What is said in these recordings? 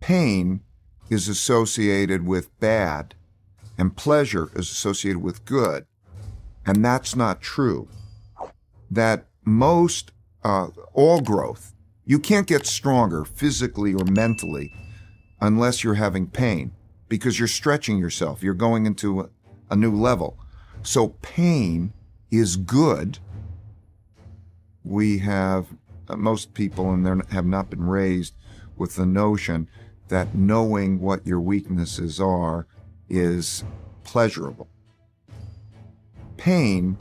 pain is associated with bad and pleasure is associated with good. And that's not true. That all growth, you can't get stronger physically or mentally unless you're having pain, because you're stretching yourself. You're going into a new level. So pain is good. We have, most people have not been raised with the notion that knowing what your weaknesses are is pleasurable. Pain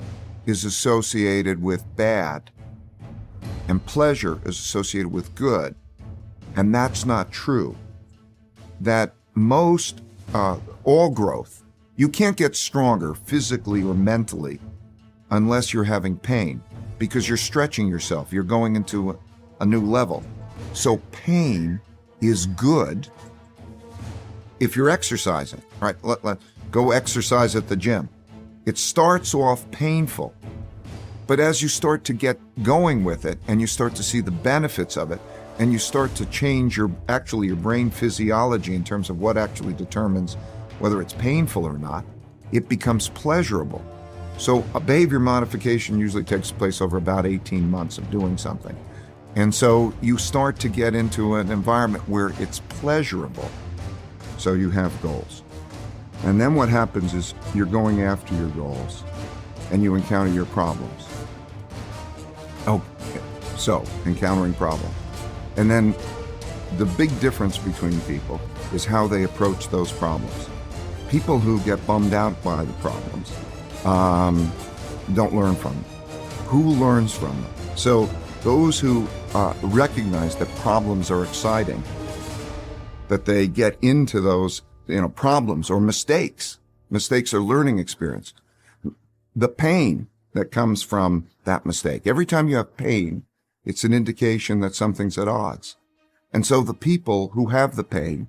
is associated with bad, and pleasure is associated with good. And that's not true. That all growth, you can't get stronger physically or mentally unless you're having pain, because you're stretching yourself. You're going into a new level. So pain is good if you're exercising, right? Go exercise at the gym. It starts off painful, but as you start to get going with it and you start to see the benefits of it, and you start to change your brain physiology in terms of what actually determines whether it's painful or not, it becomes pleasurable. So a behavior modification usually takes place over about 18 months of doing something. And so you start to get into an environment where it's pleasurable. So you have goals. And then what happens is you're going after your goals and you encounter your problems. Okay, so encountering problems. And then the big difference between people is how they approach those problems. People who get bummed out by the problems don't learn from them. Who learns from them? So those who recognize that problems are exciting, that they get into those problems or mistakes. Mistakes are learning experience. The pain that comes from that mistake. Every time you have pain, it's an indication that something's at odds. And so the people who have the pain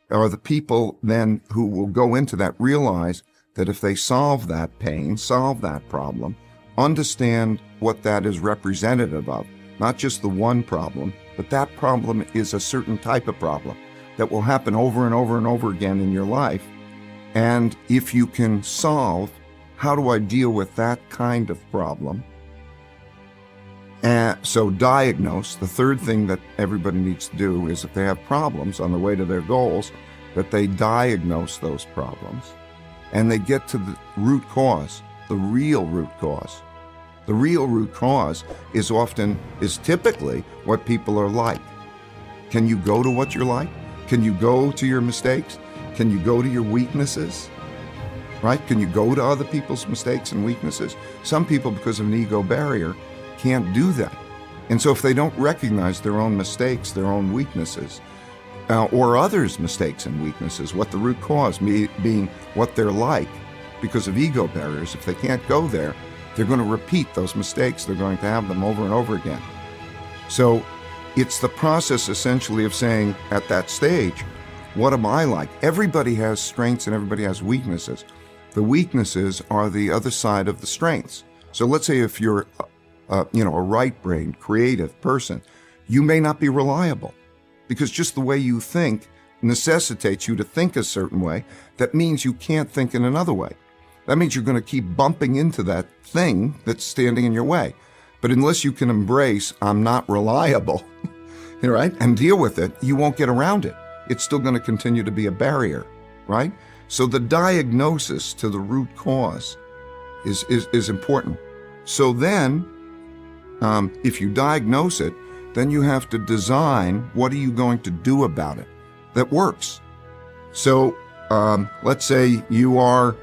are the people then who will go into that, realize that if they solve that pain, solve that problem, understand what that is representative of, not just the one problem, but that problem is a certain type of problem that will happen over and over and over again in your life. And if you can solve, how do I deal with that kind of problem? And so diagnose. The third thing that everybody needs to do is, if they have problems on the way to their goals, that they diagnose those problems and they get to the root cause, the real root cause. The real root cause is typically what people are like. Can you go to what you're like? Can you go to your mistakes? Can you go to your weaknesses? Right? Can you go to other people's mistakes and weaknesses? Some people, because of an ego barrier, can't do that. And so if they don't recognize their own mistakes, their own weaknesses, or others' mistakes and weaknesses, what the root cause being what they're like because of ego barriers, if they can't go there, they're going to repeat those mistakes. They're going to have them over and over again. So it's the process essentially of saying at that stage, what am I like? Everybody has strengths and everybody has weaknesses. The weaknesses are the other side of the strengths. So let's say if you're a right-brained, creative person, you may not be reliable because just the way you think necessitates you to think a certain way. That means you can't think in another way. That means you're going to keep bumping into that thing that's standing in your way. But unless you can embrace, I'm not reliable, right, and deal with it, you won't get around it. It's still going to continue to be a barrier, right? So the diagnosis to the root cause is important. So then, if you diagnose it, then you have to design what are you going to do about it that works. So let's say you are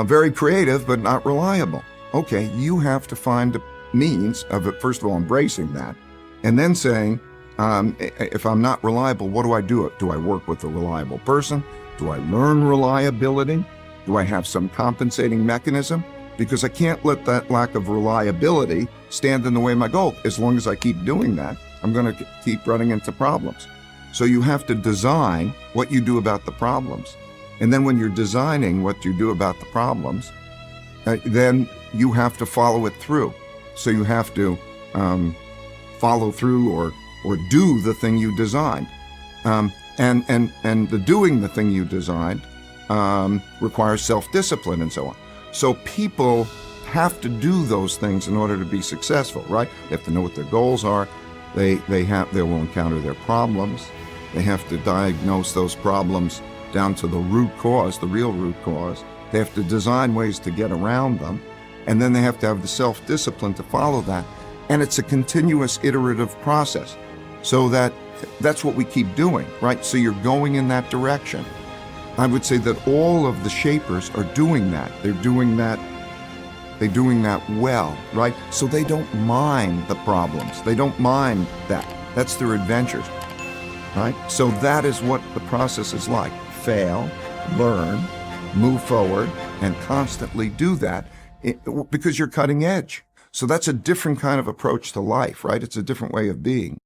very creative but not reliable. Okay, you have to find a means of it, first of all, embracing that, and then saying, if I'm not reliable, what do I do? Do I work with a reliable person? Do I learn reliability? Do I have some compensating mechanism? Because I can't let that lack of reliability stand in the way of my goal. As long as I keep doing that, I'm going to keep running into problems. So you have to design what you do about the problems. And then when you're designing what you do about the problems, then you have to follow it through. So you have to follow through or do the thing you designed. And the doing the thing you designed requires self-discipline and so on. So people have to do those things in order to be successful, right? They have to know what their goals are. They will encounter their problems. They have to diagnose those problems down to the root cause, the real root cause. They have to design ways to get around them. And then they have to have the self-discipline to follow that. And it's a continuous iterative process. So that's what we keep doing, right? So you're going in that direction. I would say that all of the shapers are doing that. They're doing that well, right? So they don't mind the problems. They don't mind that. That's their adventures, right? So that is what the process is like. Fail, learn, move forward, and constantly do that because you're cutting edge. So that's a different kind of approach to life, right? It's a different way of being.